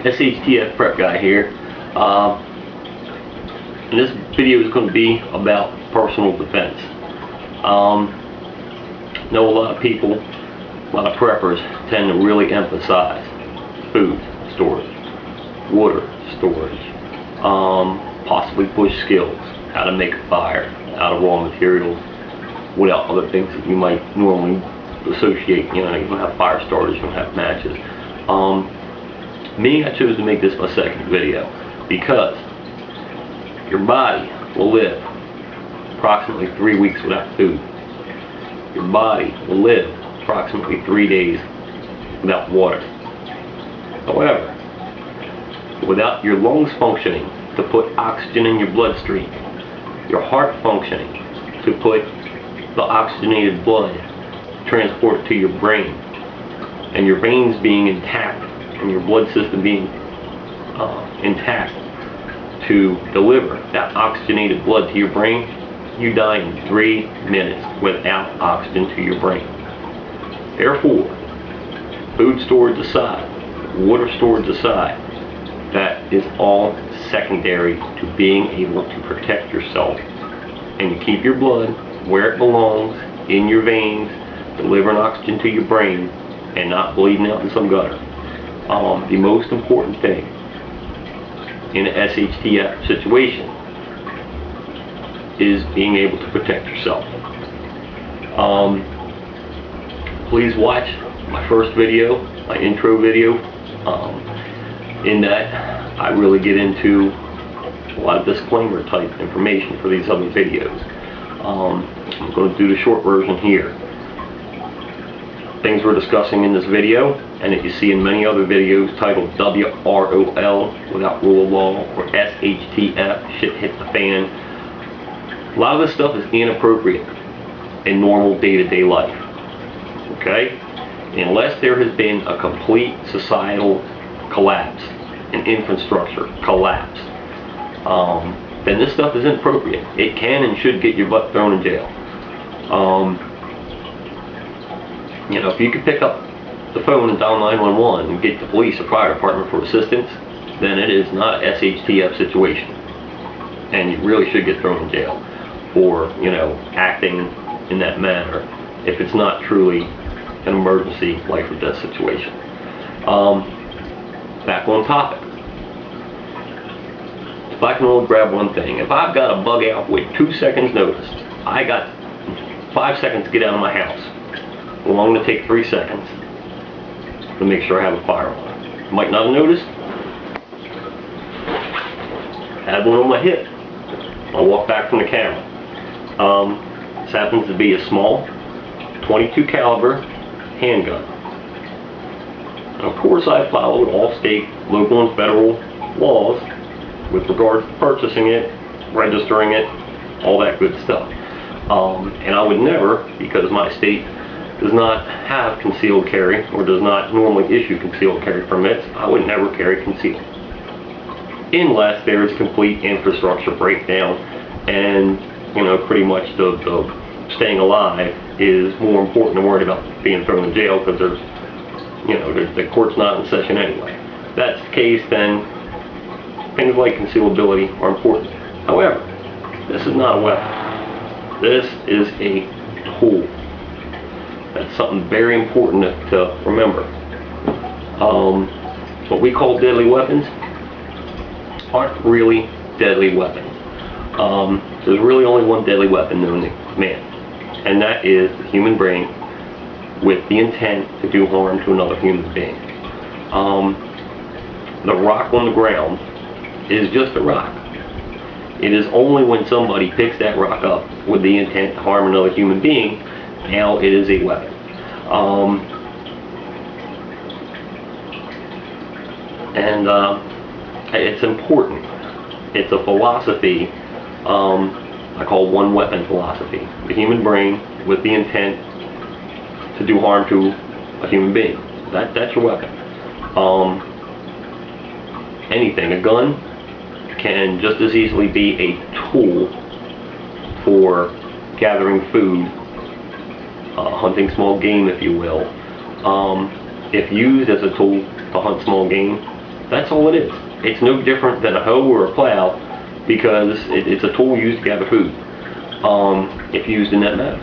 SHTFPrepGuy here. And this video is going to be about personal defense. I know a lot of people, a lot of preppers tend to really emphasize food storage, water storage, possibly bush skills, how to make a fire out of raw materials without other things that you might normally associate. You don't have fire starters, you don't have matches. Me, I chose to make this my second video because your body will live approximately 3 weeks without food. Your body will live approximately 3 days without water. However, without your lungs functioning to put oxygen in your bloodstream, your heart functioning to put the oxygenated blood transport to your brain, and your veins being intact and your blood system being intact to deliver that oxygenated blood to your brain, you die in 3 minutes without oxygen to your brain. Therefore, food storage aside, water storage aside, that is all secondary to being able to protect yourself and you keep your blood where it belongs, in your veins, delivering oxygen to your brain and not bleeding out in some gutter. The most important thing in an SHTF situation is being able to protect yourself. Please watch my first video, my intro video. In that I really get into a lot of disclaimer type information for these other videos. I'm going to do the short version here. Things we're discussing in this video and that you see in many other videos titled WROL, without rule of law, or SHTF, shit hit the fan. A lot of this stuff is inappropriate in normal day-to-day life. Okay? Unless there has been a complete societal collapse, an infrastructure collapse, then this stuff is inappropriate. It can and should get your butt thrown in jail. If you could pick up the phone and dial 911 and get the police or fire department for assistance, then it is not a SHTF situation. And you really should get thrown in jail for, acting in that manner if it's not truly an emergency life or death situation. Back on topic. If I can only grab one thing, if I've got a bug out with 2 seconds notice, I got 5 seconds to get out of my house. How long to take 3 seconds to make sure I have a fire on. You might not have noticed. I had one on my hip. I walked back from the camera. This happens to be a small 22 caliber handgun. And of course I followed all state, local, and federal laws with regards to purchasing it, registering it, all that good stuff. And I would never, because my state does not have concealed carry or does not normally issue concealed carry permits, I would never carry concealed unless there is complete infrastructure breakdown and pretty much the staying alive is more important than worried about being thrown in jail, because the court's not in session anyway. If that's the case, then things like concealability are important. However, this is not a weapon. This is a tool. That's something very important to remember. What we call deadly weapons aren't really deadly weapons. There's really only one deadly weapon known to man, and that is the human brain with the intent to do harm to another human being. The rock on the ground is just a rock. It is only when somebody picks that rock up with the intent to harm another human being, now it is a weapon. It's important. It's a philosophy I call one weapon philosophy. The human brain with the intent to do harm to a human being. That's your weapon. Anything, a gun can just as easily be a tool for gathering food, hunting small game, if you will. If used as a tool to hunt small game, That's all it is. It's no different than a hoe or a plow, because it's a tool used to gather food, if used in that manner.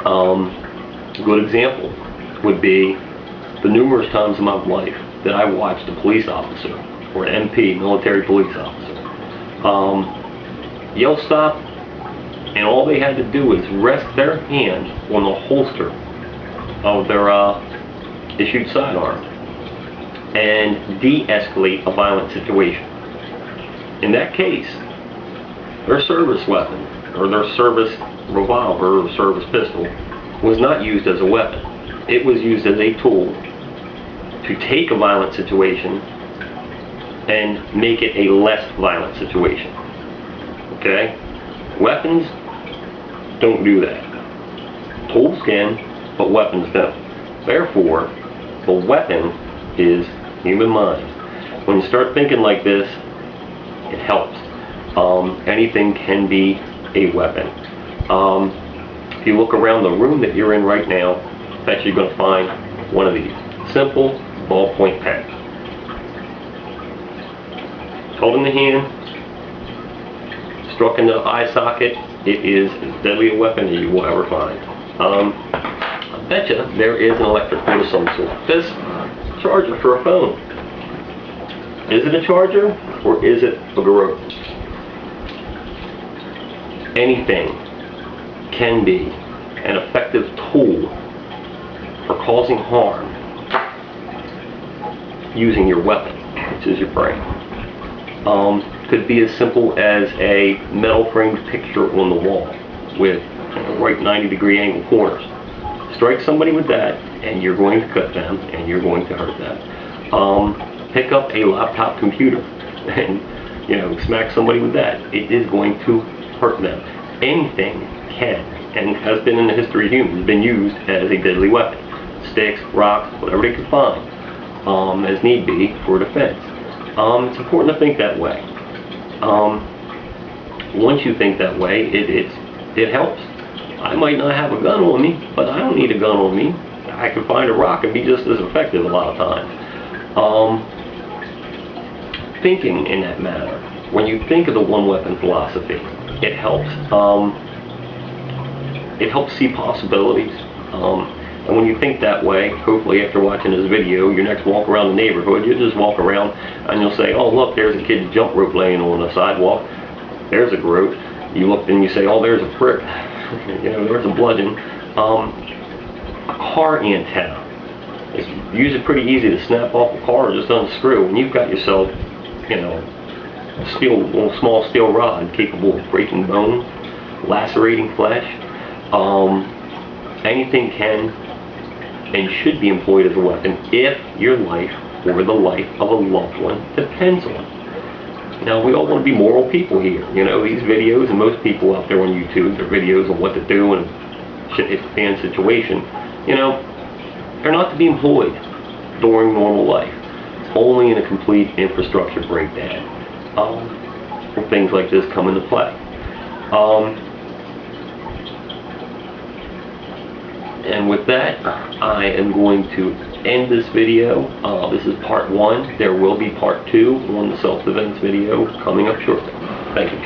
A good example would be the numerous times in my life that I watched a police officer, or an MP, military police officer, yell stop, and all they had to do is rest their hand on the holster of their issued sidearm and de-escalate a violent situation. In that case, their service weapon, or their service revolver or service pistol, was not used as a weapon. It was used as a tool to take a violent situation and make it a less violent situation. Okay? Weapons don't do that. Tools can, but weapons don't. Therefore, the weapon is human mind. When you start thinking like this, it helps. Anything can be a weapon. If you look around the room that you're in right now, I bet you're going to find one of these. Simple ballpoint pen. Held in the hand, struck into the eye socket, it is as deadly a weapon as you will ever find. I bet you there is an electric cord of some sort. This charger for a phone. Is it a charger, or is it a garrote? Anything can be an effective tool for causing harm using your weapon, which is your brain. Could be as simple as a metal framed picture on the wall with right 90-degree angle corners. Strike somebody with that, and you're going to cut them, and you're going to hurt them. Pick up a laptop computer and smack somebody with that. It is going to hurt them. Anything can, and has been in the history of humans, been used as a deadly weapon. Sticks, rocks, whatever they could find, as need be for defense. It's important to think that way. Once you think that way, it helps. I might not have a gun on me, but I don't need a gun on me. I can find a rock and be just as effective a lot of times. Thinking in that manner, when you think of the one weapon philosophy, it helps. It helps see possibilities. And when you think that way, hopefully after watching this video, your next walk around the neighborhood, you'll just walk around and you'll say, oh look, there's a kid's jump rope laying on the sidewalk. There's a garrote. You look and you say, oh, there's a prick. There's a bludgeon. A car antenna. It's usually pretty easy to snap off a car or just unscrew, and you've got yourself, a small steel rod capable of breaking bone, lacerating flesh. Anything can and should be employed as a weapon if your life or the life of a loved one depends on it. Now, we all want to be moral people here. These videos, and most people out there on YouTube, their videos on what to do in a shit hit the fan situation, they're not to be employed during normal life. It's only in a complete infrastructure breakdown where things like this come into play. And with that, I am going to end this video. This is part 1. There will be part 2 on the self-defense video coming up shortly. Thank you.